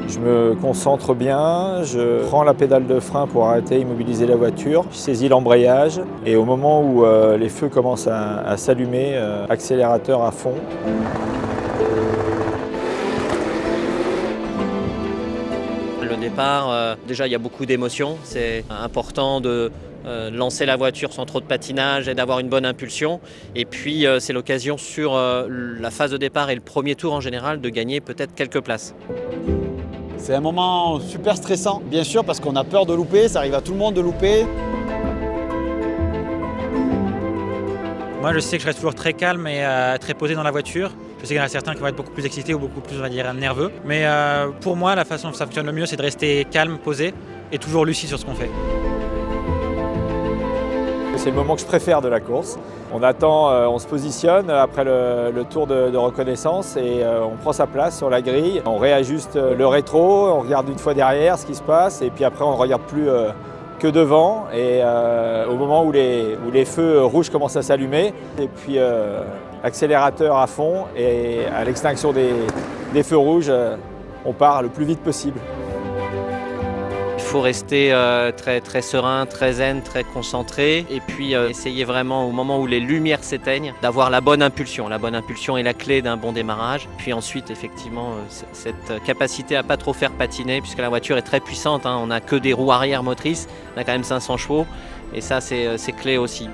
Je me concentre bien, je prends la pédale de frein pour arrêter, immobiliser la voiture, je saisis l'embrayage et au moment où les feux commencent à s'allumer, accélérateur à fond. Le départ, déjà il y a beaucoup d'émotions, c'est important de lancer la voiture sans trop de patinage et d'avoir une bonne impulsion. Et puis c'est l'occasion sur la phase de départ et le premier tour en général de gagner peut-être quelques places. C'est un moment super stressant, bien sûr, parce qu'on a peur de louper, ça arrive à tout le monde de louper. Moi, je sais que je reste toujours très calme et très posé dans la voiture. Je sais qu'il y en a certains qui vont être beaucoup plus excités ou beaucoup plus, on va dire, nerveux. Mais pour moi, la façon dont ça fonctionne le mieux, c'est de rester calme, posé et toujours lucide sur ce qu'on fait. C'est le moment que je préfère de la course. On attend, on se positionne après le tour de reconnaissance et on prend sa place sur la grille. On réajuste le rétro, on regarde une fois derrière ce qui se passe et puis après on ne regarde plus que devant. Et au moment où les feux rouges commencent à s'allumer, et puis accélérateur à fond et à l'extinction des feux rouges, on part le plus vite possible. Il faut rester très serein, très zen, très concentré et puis essayer vraiment au moment où les lumières s'éteignent d'avoir la bonne impulsion. La bonne impulsion est la clé d'un bon démarrage. Puis ensuite effectivement cette capacité à pas trop faire patiner puisque la voiture est très puissante, hein. On n'a que des roues arrière motrices, on a quand même 500 chevaux et ça c'est clé aussi.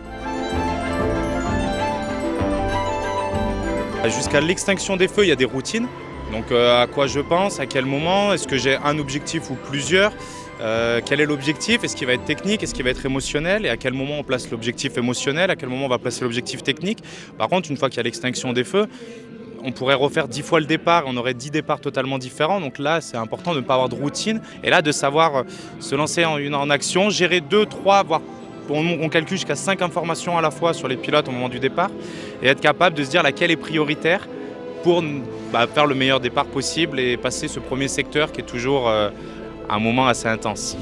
Jusqu'à l'extinction des feux, il y a des routines. Donc à quoi je pense, à quel moment, est-ce que j'ai un objectif ou plusieurs, quel est l'objectif, est-ce qu'il va être technique, est-ce qu'il va être émotionnel et à quel moment on place l'objectif émotionnel, à quel moment on va placer l'objectif technique. Par contre, une fois qu'il y a l'extinction des feux, on pourrait refaire 10 fois le départ, on aurait 10 départs totalement différents. Donc là, c'est important de ne pas avoir de routine et là de savoir se lancer en action, gérer 2, 3, voire on calcule jusqu'à 5 informations à la fois sur les pilotes au moment du départ et être capable de se dire laquelle est prioritaire pour faire le meilleur départ possible et passer ce premier secteur qui est toujours un moment assez intense.